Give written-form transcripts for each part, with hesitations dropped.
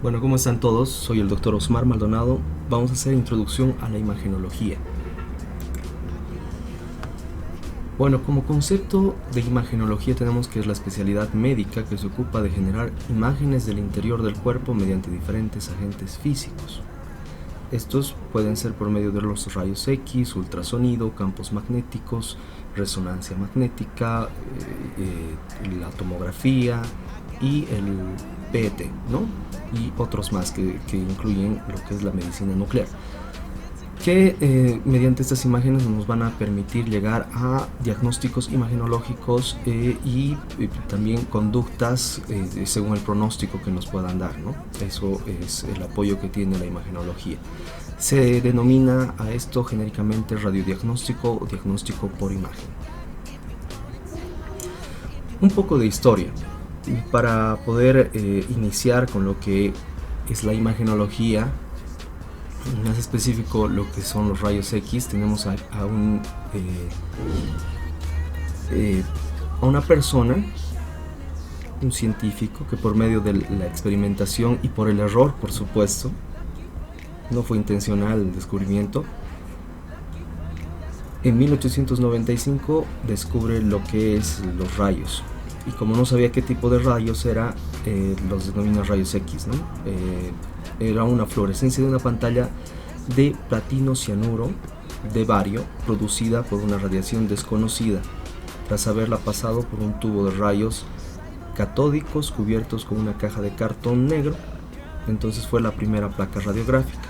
Bueno, ¿cómo están todos? Soy el doctor Osmar Maldonado. Vamos a hacer introducción a la imagenología. Bueno, como concepto de imagenología tenemos que es la especialidad médica que se ocupa de generar imágenes del interior del cuerpo mediante diferentes agentes físicos. Estos pueden ser por medio de los rayos X, ultrasonido, campos magnéticos, resonancia magnética, la tomografía y el PET, ¿no? Y otros más que incluyen lo que es la medicina nuclear, que mediante estas imágenes nos van a permitir llegar a diagnósticos imagenológicos y también conductas según el pronóstico que nos puedan dar, ¿no? Eso es el apoyo que tiene la imagenología. Se denomina a esto genéricamente radiodiagnóstico o diagnóstico por imagen. Un poco de historia para poder iniciar con lo que es la imagenología. Más específico lo que son los rayos X. Tenemos a una persona, un científico, que por medio de la experimentación y por el error, por supuesto, no fue intencional el descubrimiento, en 1895 descubre lo que es los rayos, y como no sabía qué tipo de rayos era, los denomina rayos X, ¿no? Era una fluorescencia de una pantalla de platino cianuro de bario producida por una radiación desconocida tras haberla pasado por un tubo de rayos catódicos cubiertos con una caja de cartón negro. Entonces fue la primera placa radiográfica.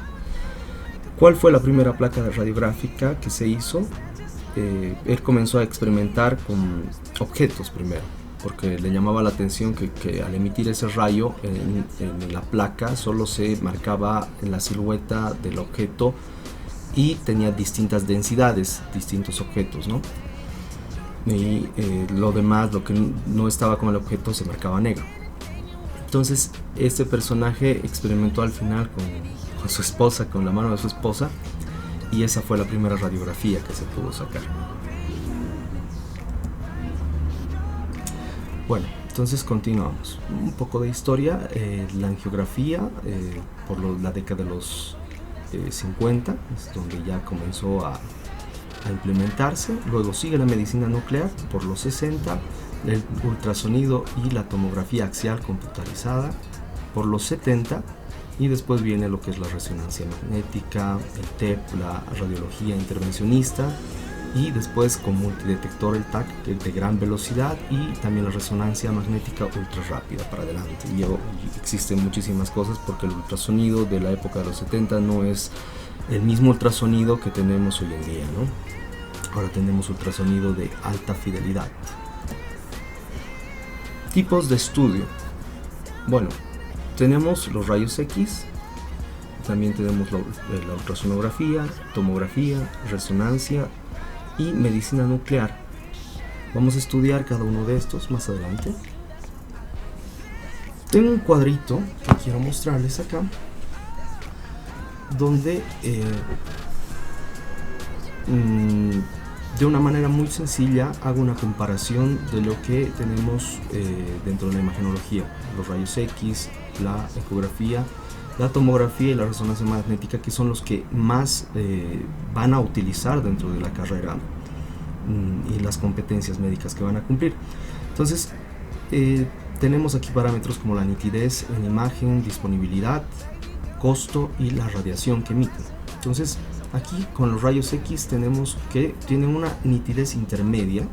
¿Cuál fue la primera placa radiográfica que se hizo? Él comenzó a experimentar con objetos primero, porque le llamaba la atención que al emitir ese rayo en la placa solo se marcaba la silueta del objeto y tenía distintas densidades, distintos objetos, ¿no? Y lo demás, lo que no estaba con el objeto, se marcaba negro. Entonces este personaje experimentó al final con su esposa, con la mano de su esposa, y esa fue la primera radiografía que se pudo sacar. Bueno, entonces continuamos. Un poco de historia. La angiografía, por la década de los 50, es donde ya comenzó a implementarse. Luego sigue la medicina nuclear por los 60, el ultrasonido y la tomografía axial computarizada por los 70, y después viene lo que es la resonancia magnética, el TEP, la radiología intervencionista, y después con multidetector el TAC de gran velocidad, y también la resonancia magnética ultra rápida para adelante. Y existen muchísimas cosas, porque el ultrasonido de la época de los 70 no es el mismo ultrasonido que tenemos hoy en día, ¿no? Ahora tenemos ultrasonido de alta fidelidad. Tipos de estudio. Bueno, tenemos los rayos X, también tenemos la ultrasonografía, tomografía, resonancia y medicina nuclear. Vamos a estudiar cada uno de estos más adelante. Tengo un cuadrito que quiero mostrarles acá, donde de una manera muy sencilla hago una comparación de lo que tenemos dentro de la imagenología: los rayos X, la ecografía, la tomografía y la resonancia magnética, que son los que más van a utilizar dentro de la carrera y las competencias médicas que van a cumplir. Entonces tenemos aquí parámetros como la nitidez en imagen, disponibilidad, costo y la radiación que emiten. Entonces aquí con los rayos X tenemos que tienen una nitidez intermedia.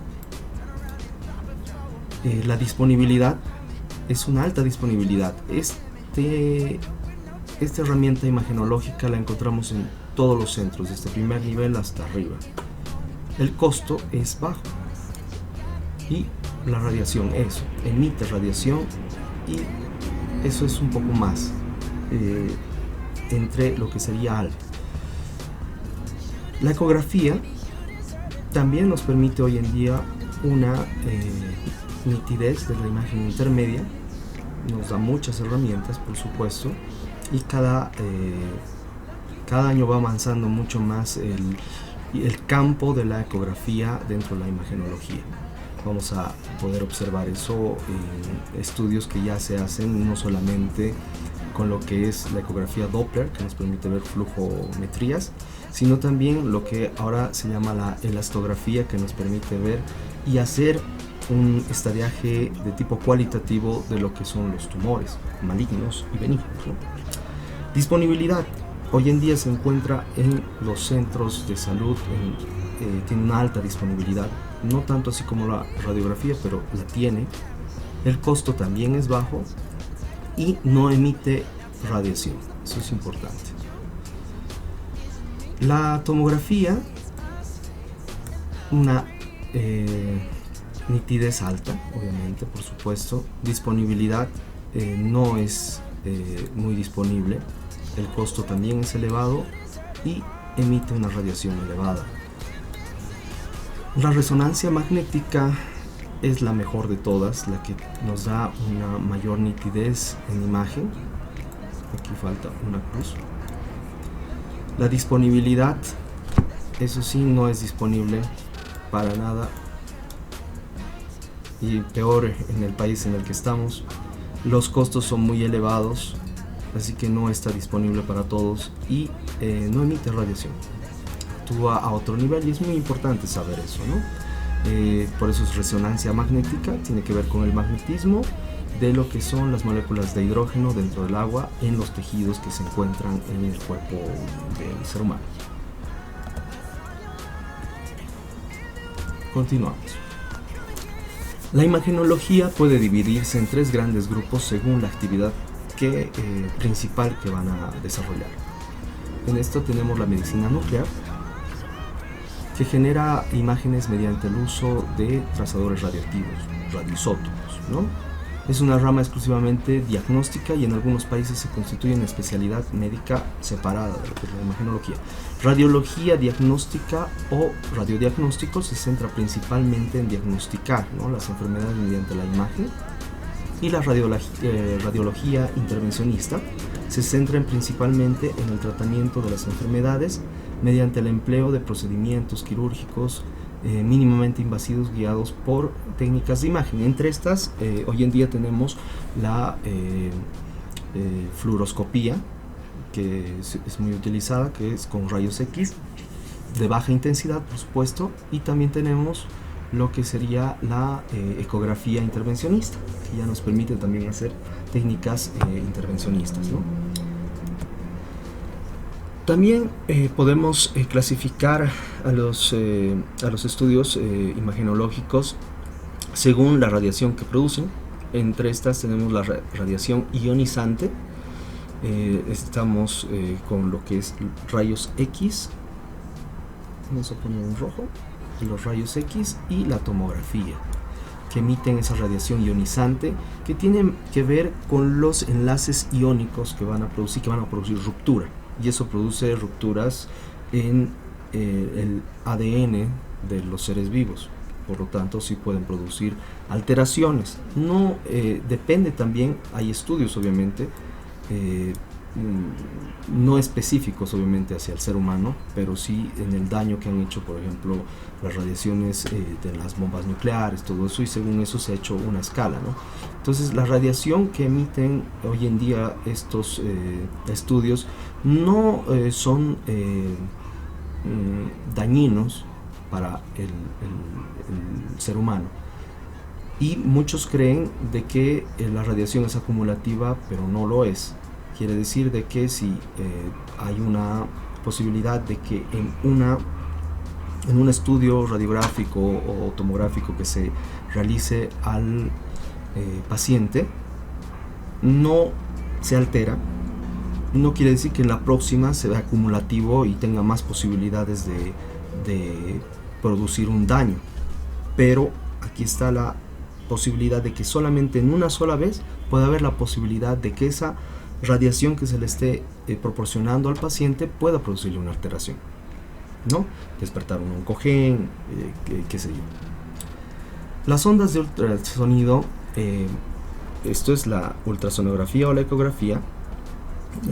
La disponibilidad es una alta disponibilidad. Esta herramienta imagenológica la encontramos en todos los centros, desde primer nivel hasta arriba. El costo es bajo, y la radiación, eso, emite radiación, y eso es un poco más entre lo que sería alto. La ecografía también nos permite hoy en día una nitidez de la imagen intermedia, nos da muchas herramientas, por supuesto, y cada año va avanzando mucho más el campo de la ecografía dentro de la imagenología. Vamos a poder observar eso en estudios que ya se hacen no solamente con lo que es la ecografía Doppler, que nos permite ver flujometrías, sino también lo que ahora se llama la elastografía, que nos permite ver y hacer un estadiaje de tipo cualitativo de lo que son los tumores malignos y benignos, ¿no? Disponibilidad. Hoy en día se encuentra en los centros de salud, tiene una alta disponibilidad, no tanto así como la radiografía, pero la tiene. El costo también es bajo y no emite radiación, eso es importante. La tomografía, una nitidez alta, obviamente, por supuesto. Disponibilidad no es muy disponible. El costo también es elevado y emite una radiación elevada. La resonancia magnética es la mejor de todas, la que nos da una mayor nitidez en imagen. Aquí falta una cruz. La disponibilidad, eso sí, no es disponible para nada, y peor en el país en el que estamos. Los costos son muy elevados, así que no está disponible para todos y no emite radiación. Actúa a otro nivel y es muy importante saber eso, ¿no? Por eso es resonancia magnética, tiene que ver con el magnetismo de lo que son las moléculas de hidrógeno dentro del agua en los tejidos que se encuentran en el cuerpo del ser humano. Continuamos. La imagenología puede dividirse en tres grandes grupos según la actividad principal que van a desarrollar. En esto tenemos la medicina nuclear, que genera imágenes mediante el uso de trazadores radiactivos, radioisótopos, ¿no? Es una rama exclusivamente diagnóstica y en algunos países se constituye una especialidad médica separada de lo que es la imagenología. Radiología diagnóstica o radiodiagnóstico se centra principalmente en diagnosticar, ¿no?, las enfermedades mediante la imagen, y la radiología intervencionista se centra principalmente en el tratamiento de las enfermedades mediante el empleo de procedimientos quirúrgicos mínimamente invasivos guiados por técnicas de imagen. Entre estas, hoy en día tenemos la fluoroscopía, que es muy utilizada, que es con rayos X de baja intensidad, por supuesto, y también tenemos lo que sería la ecografía intervencionista, que ya nos permite también hacer técnicas intervencionistas, ¿no? También podemos clasificar a los estudios imagenológicos según la radiación que producen. Entre estas tenemos la radiación ionizante, estamos con lo que es rayos X, vamos a poner en rojo, los rayos X, y la tomografía, que emiten esa radiación ionizante, que tienen que ver con los enlaces iónicos que van a producir ruptura, y eso produce rupturas en el ADN de los seres vivos. Por lo tanto, sí pueden producir alteraciones. No depende también, hay estudios obviamente no específicos obviamente hacia el ser humano, pero sí en el daño que han hecho, por ejemplo, las radiaciones de las bombas nucleares, todo eso, y según eso se ha hecho una escala, ¿no? Entonces, la radiación que emiten hoy en día estos estudios no son dañinos para el ser humano, y muchos creen de que la radiación es acumulativa, pero no lo es. Quiere decir de que si hay una posibilidad de que en un estudio radiográfico o tomográfico que se realice al paciente no se altera, no quiere decir que en la próxima se vea acumulativo y tenga más posibilidades de producir un daño, pero aquí está la posibilidad de que solamente en una sola vez puede haber la posibilidad de que esa radiación que se le esté proporcionando al paciente pueda producirle una alteración, ¿no? Despertar un oncogen, qué sé yo. Las ondas de ultrasonido, esto es la ultrasonografía o la ecografía,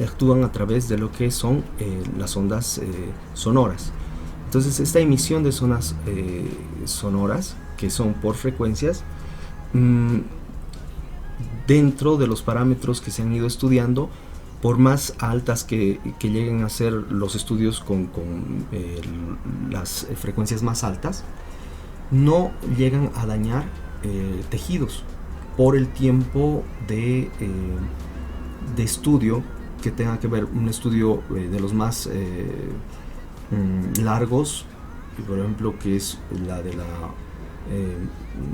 actúan a través de lo que son las ondas sonoras. Entonces, esta emisión de zonas sonoras, que son por frecuencias, dentro de los parámetros que se han ido estudiando, por más altas que lleguen a ser los estudios con las frecuencias más altas, no llegan a dañar tejidos por el tiempo de estudio que tenga que ver. Un estudio de los más largos, por ejemplo, que es la de la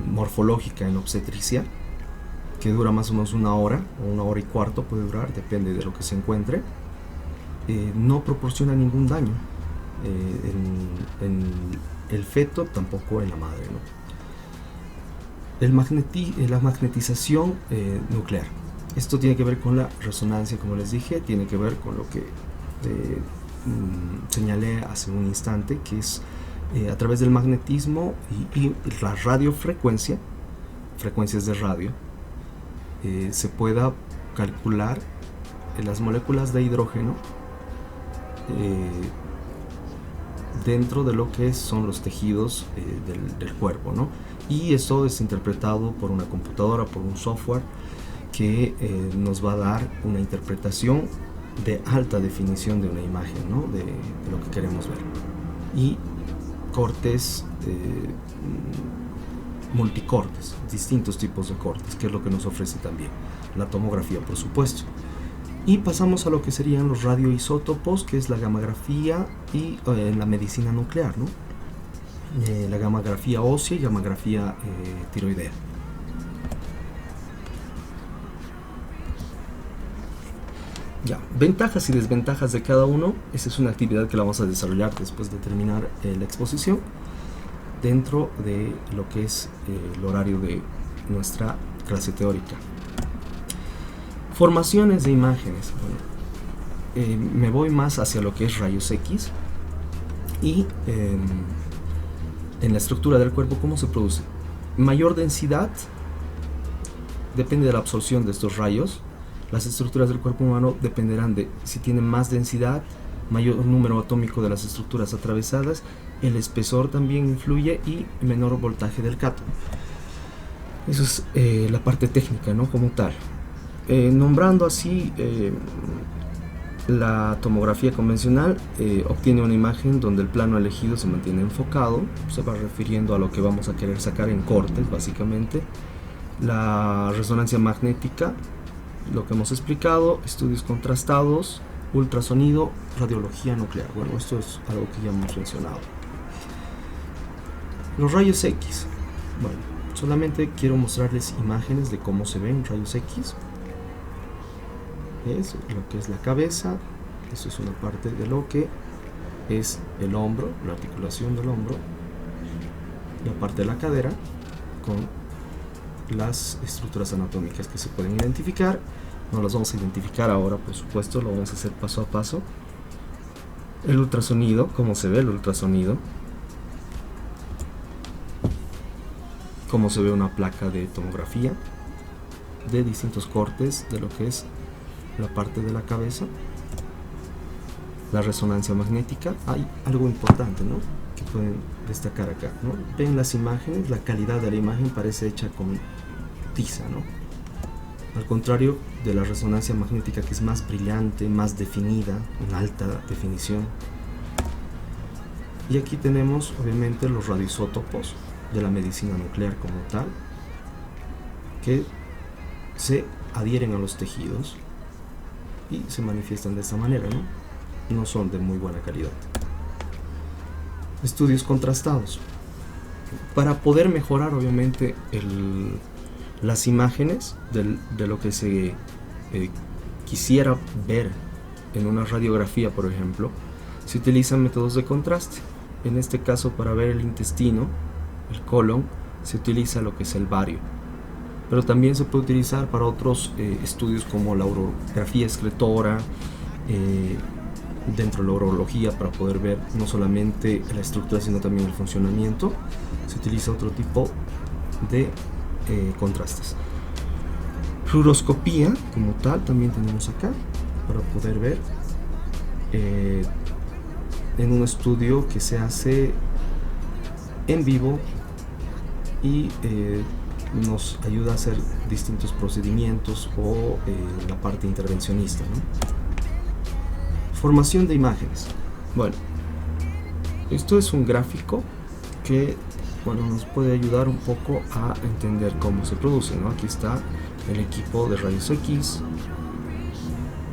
morfológica en obstetricia, que dura más o menos 1 hora o 1 hora y cuarto, puede durar, depende de lo que se encuentre. No proporciona ningún daño en el feto, tampoco en la madre, ¿no? La magnetización nuclear. Esto tiene que ver con la resonancia, como les dije, tiene que ver con lo que señalé hace un instante, que es a través del magnetismo y la radiofrecuencia, frecuencias de radio, se pueda calcular las moléculas de hidrógeno dentro de lo que son los tejidos del cuerpo, ¿no? Y eso es interpretado por una computadora, por un software que nos va a dar una interpretación de alta definición de una imagen, ¿no? de lo que queremos ver. Y cortes, multicortes, distintos tipos de cortes, que es lo que nos ofrece también la tomografía, por supuesto. Y pasamos a lo que serían los radioisótopos, que es la gammagrafía y la medicina nuclear, ¿no? La gammagrafía ósea y gammagrafía tiroidea. Ya, ventajas y desventajas de cada uno. Esa es una actividad que la vamos a desarrollar después de terminar la exposición, dentro de lo que es el horario de nuestra clase teórica. Formaciones de imágenes. Bueno, me voy más hacia lo que es rayos X y en la estructura del cuerpo, ¿cómo se produce? Mayor densidad, depende de la absorción de estos rayos. Las estructuras del cuerpo humano dependerán de si tienen más densidad, mayor número atómico de las estructuras atravesadas, el espesor también influye y menor voltaje del cátodo. Eso es la parte técnica, ¿no? Como tal. Nombrando así la tomografía convencional, obtiene una imagen donde el plano elegido se mantiene enfocado, se va refiriendo a lo que vamos a querer sacar en cortes, básicamente. La resonancia magnética, lo que hemos explicado, estudios contrastados, ultrasonido, radiología nuclear. Bueno, esto es algo que ya hemos mencionado. Los rayos X. Bueno, solamente quiero mostrarles imágenes de cómo se ven rayos X. Es lo que es la cabeza. Esto es una parte de lo que es el hombro, la articulación del hombro, la parte de la cadera, con las estructuras anatómicas que se pueden identificar. No las vamos a identificar ahora, por supuesto, lo vamos a hacer paso a paso. El ultrasonido, cómo se ve el ultrasonido, cómo se ve una placa de tomografía de distintos cortes de lo que es la parte de la cabeza. La resonancia magnética, hay algo importante, ¿no?, que pueden destacar acá, ¿no? Ven las imágenes, la calidad de la imagen parece hecha con tiza, ¿no? Al contrario de la resonancia magnética, que es más brillante, más definida, en alta definición. Y aquí tenemos obviamente los radioisótopos de la medicina nuclear como tal, que se adhieren a los tejidos y se manifiestan de esta manera, ¿no? No son de muy buena calidad. Estudios contrastados. Para poder mejorar obviamente las imágenes de lo que se quisiera ver en una radiografía, por ejemplo, se utilizan métodos de contraste. En este caso, para ver el intestino, el colon, se utiliza lo que es el bario, pero también se puede utilizar para otros estudios como la urografía excretora, dentro de la urología, para poder ver no solamente la estructura sino también el funcionamiento. Se utiliza otro tipo de contrastes. Fluoroscopía como tal también tenemos acá, para poder ver en un estudio que se hace en vivo y nos ayuda a hacer distintos procedimientos o la parte intervencionista, ¿no? Formación de imágenes. Bueno, esto es un gráfico que nos puede ayudar un poco a entender cómo se produce, ¿no? Aquí está el equipo de rayos X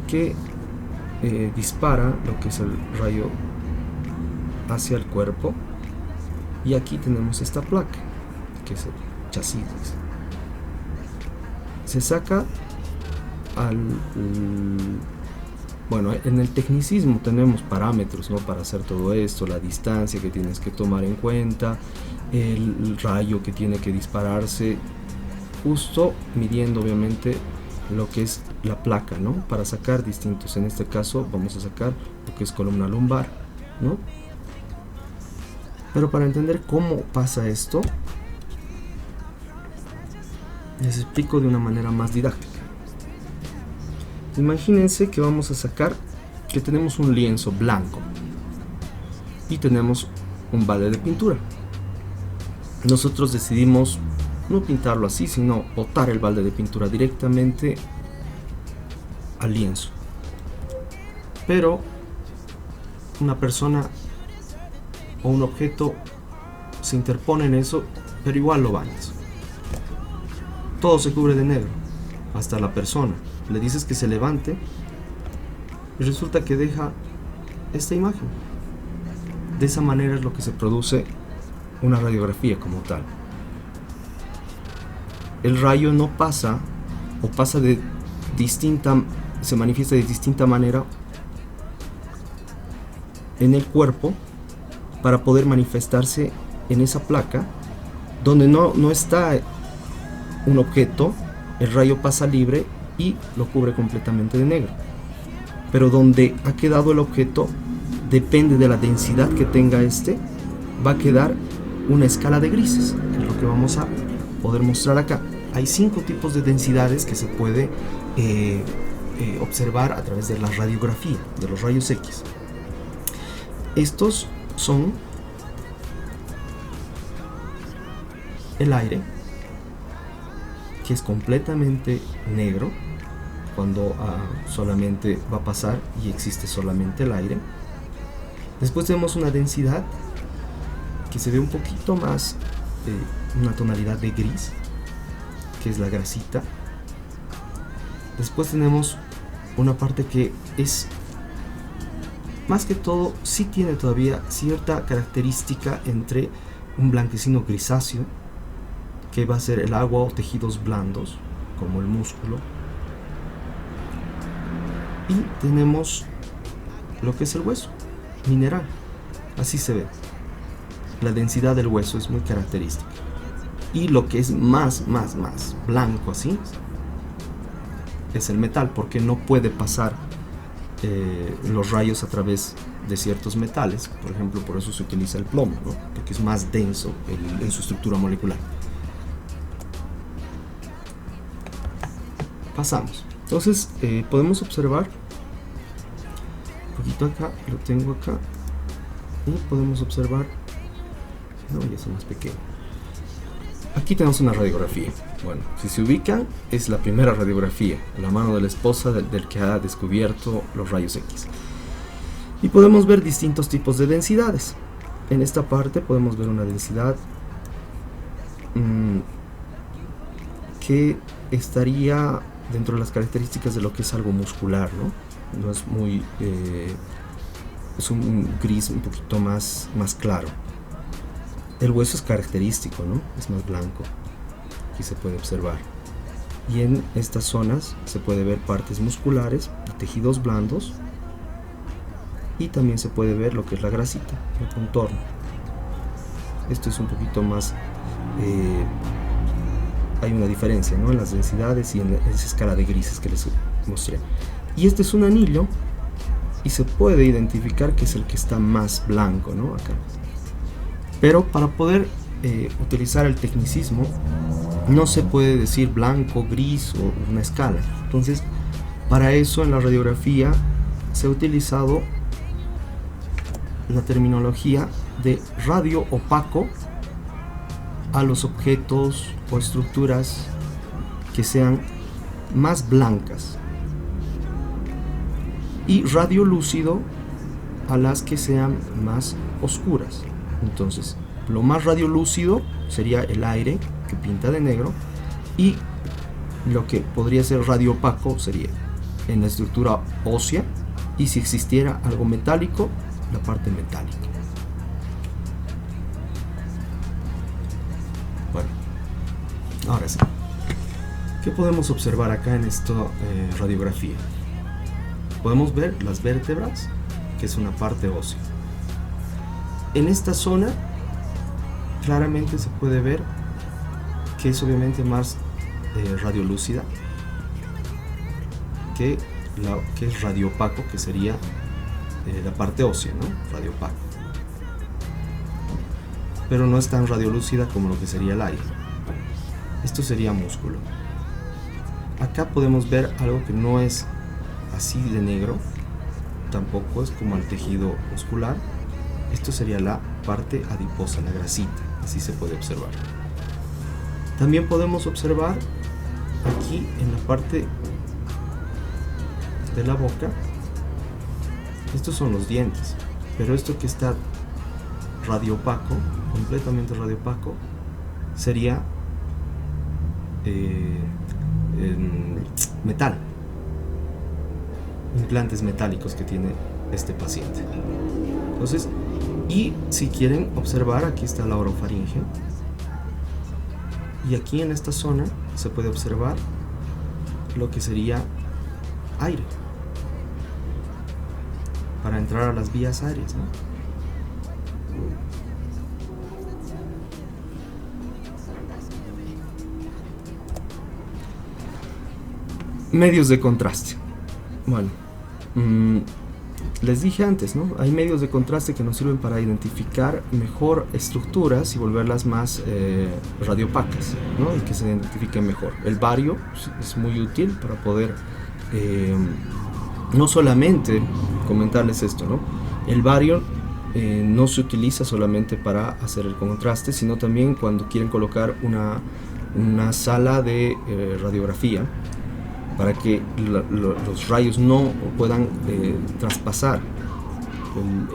que dispara lo que es el rayo hacia el cuerpo, y aquí tenemos esta placa que es el chasis. Se saca en el tecnicismo tenemos parámetros, ¿no? Para hacer todo esto, la distancia que tienes que tomar en cuenta, el rayo que tiene que dispararse, justo midiendo obviamente lo que es la placa, ¿no? Para sacar distintos, en este caso vamos a sacar lo que es columna lumbar, ¿no? Pero para entender cómo pasa esto, les explico de una manera más didáctica. Imagínense que vamos a sacar, que tenemos un lienzo blanco y tenemos un balde de pintura. Nosotros decidimos no pintarlo así, sino botar el balde de pintura directamente al lienzo. Pero una persona o un objeto se interpone en eso, pero igual lo bañas. Todo se cubre de negro, hasta la persona. Le dices que se levante y resulta que deja esta imagen. De esa manera es lo que se produce una radiografía como tal. El rayo no pasa, o pasa de distinta, se manifiesta de distinta manera en el cuerpo para poder manifestarse en esa placa donde no está un objeto. El rayo pasa libre y lo cubre completamente de negro, pero donde ha quedado el objeto, depende de la densidad que tenga va a quedar una escala de grises, que es lo que vamos a poder mostrar acá. Hay 5 tipos de densidades que se puede observar a través de la radiografía de los rayos X. Estos son el aire, que es completamente negro cuando solamente va a pasar y existe solamente el aire. Después tenemos una densidad que se ve un poquito más, una tonalidad de gris, que es la grasita. Después tenemos una parte que es, más que todo, sí tiene todavía cierta característica entre un blanquecino grisáceo, que va a ser el agua o tejidos blandos, como el músculo. Y tenemos lo que es el hueso, mineral. Así se ve. La densidad del hueso es muy característica. Y lo que es más blanco así, es el metal, porque no puede pasar los rayos a través de ciertos metales. Por ejemplo, por eso se utiliza el plomo, ¿no? Porque es más denso en su estructura molecular. Pasamos. Entonces podemos observar un poquito acá, lo tengo acá, y podemos observar, no, ya es más pequeño. Aquí tenemos una radiografía. Bueno, si se ubican, es la primera radiografía, la mano de la esposa del que ha descubierto los rayos X. Y podemos ver distintos tipos de densidades. En esta parte podemos ver una densidad que estaría dentro de las características de lo que es algo muscular, ¿no? No es muy... es un gris un poquito más claro. El hueso es característico, ¿no? Es más blanco. Aquí se puede observar. Y en estas zonas se puede ver partes musculares, tejidos blandos, y también se puede ver lo que es la grasita, el contorno. Esto es un poquito más... hay una diferencia, ¿no? En las densidades y en esa escala de grises que les mostré. Y este es un anillo y se puede identificar que es el que está más blanco, ¿no? Acá. Pero para poder utilizar el tecnicismo no se puede decir blanco, gris o una escala. Entonces, para eso en la radiografía se ha utilizado la terminología de radio opaco a los objetos o estructuras que sean más blancas, y radiolúcido a las que sean más oscuras. Entonces, lo más radiolúcido sería el aire, que pinta de negro, y lo que podría ser radiopaco sería en la estructura ósea, y si existiera algo metálico, la parte metálica. Bueno, ahora sí, ¿qué podemos observar acá en esta radiografía? Podemos ver las vértebras, que es una parte ósea. En esta zona claramente se puede ver que es obviamente más radiolúcida que es radiopaco, que sería la parte ósea, ¿no? Radiopaco. Pero no es tan radiolúcida como lo que sería el aire. Esto sería músculo. Acá podemos ver algo que no es así de negro, tampoco es como el tejido muscular. Esto sería la parte adiposa, la grasita, así se puede observar. También podemos observar aquí en la parte de la boca, estos son los dientes, pero esto que está radiopaco, completamente radiopaco, sería metal, implantes metálicos que tiene este paciente. Entonces, y si quieren observar, aquí está la orofaringe, y aquí en esta zona se puede observar lo que sería aire, para entrar a las vías aéreas, ¿no? Medios de contraste. Bueno, les dije antes, ¿no? Hay medios de contraste que nos sirven para identificar mejor estructuras y volverlas más radiopacas, ¿no? Y que se identifiquen mejor. El bario es muy útil para poder no solamente comentarles esto, ¿no? El bario no se utiliza solamente para hacer el contraste, sino también cuando quieren colocar una sala de radiografía, para que los rayos no puedan traspasar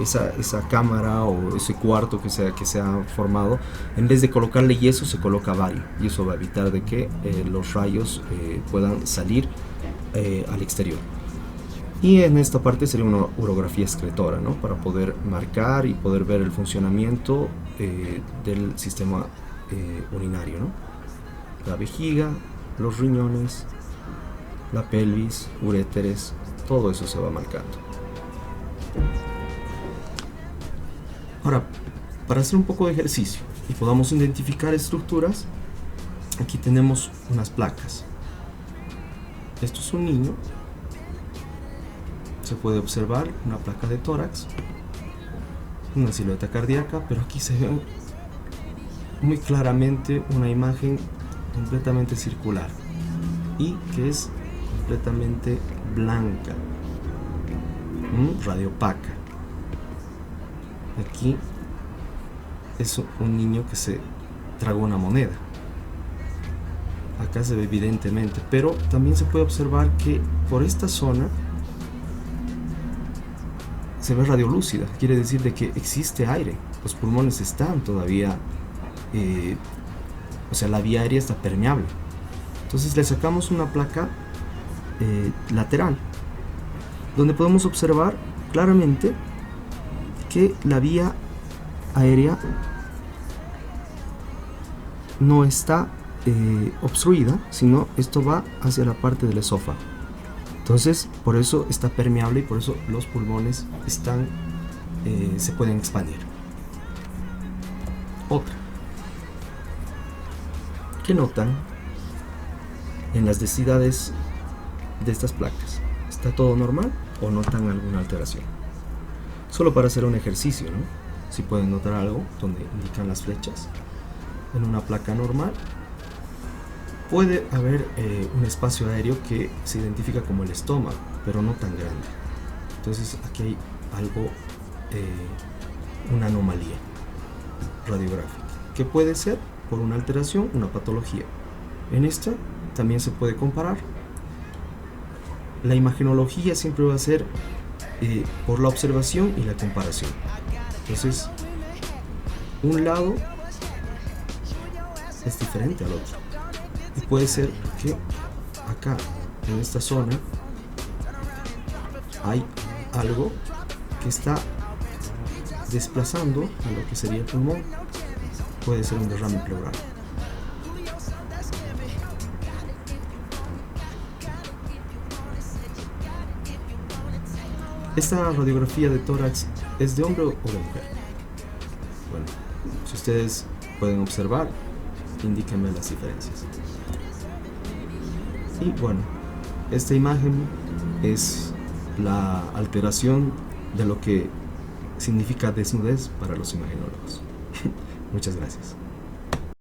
esa cámara o ese cuarto que se ha formado. En vez de colocarle yeso, se coloca bario, y eso va a evitar de que los rayos puedan salir al exterior. Y en esta parte sería una urografía excretora, ¿no? Para poder marcar y poder ver el funcionamiento del sistema urinario, ¿no? La vejiga, los riñones, la pelvis, uréteres, todo eso se va marcando. Ahora, para hacer un poco de ejercicio y podamos identificar estructuras, aquí tenemos unas placas. Esto es un niño. Se puede observar una placa de tórax, una silueta cardíaca, pero aquí se ve muy claramente una imagen completamente circular y que es completamente blanca, radiopaca. Aquí es un niño que se tragó una moneda. Acá se ve evidentemente, pero también se puede observar que por esta zona se ve radiolúcida. Quiere decir de que existe aire, los pulmones están todavía, o sea, la vía aérea está permeable. Entonces le sacamos una placa lateral, donde podemos observar claramente que la vía aérea no está obstruida, sino esto va hacia la parte del esófago. Entonces, por eso está permeable y por eso los pulmones se pueden expandir. Otra. ¿Qué notan en las densidades de estas placas? ¿Está todo normal o notan alguna alteración? Solo para hacer un ejercicio, ¿no? Si pueden notar algo donde indican las flechas. En una placa normal puede haber un espacio aéreo que se identifica como el estómago, pero no tan grande. Entonces aquí hay algo, una anomalía radiográfica, que puede ser por una alteración, una patología. En esta también se puede comparar. La imagenología siempre va a ser por la observación y la comparación. Entonces, un lado es diferente al otro. Y puede ser que acá, en esta zona, hay algo que está desplazando a lo que sería el pulmón. Puede ser un derrame pleural. ¿Esta radiografía de tórax es de hombre o de mujer? Bueno, si ustedes pueden observar, indíquenme las diferencias. Y bueno, esta imagen es la alteración de lo que significa desnudez para los imagenólogos. Muchas gracias.